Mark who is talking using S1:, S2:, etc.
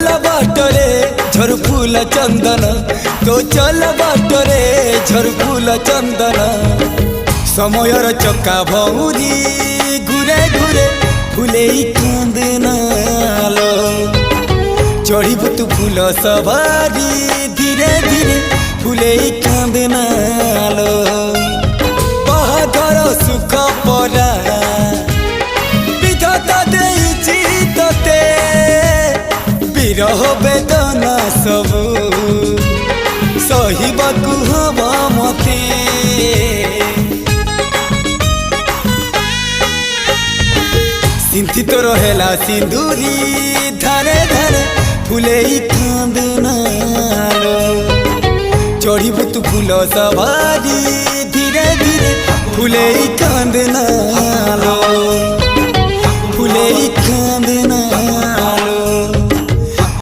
S1: चल बाटरे झर फूल चंदन तो चल बाटरे झर फूल चंदन समयर चक्का भौरी घुरे घुरे फुले कांदनालो चढ़ीबु तू फूल सवारी धीरे धीरे फुले कांदनालो बाहाघर सुख परा विधाता देइछि तते विरह वेदना सबु सहिबाकु हबा मते सिंथी तोर हेला सिंदूरी धारे धारे फुले कांदनालो चढ़ीबु तू फूल सवारी धीरे धीरे फुले कांदनालो।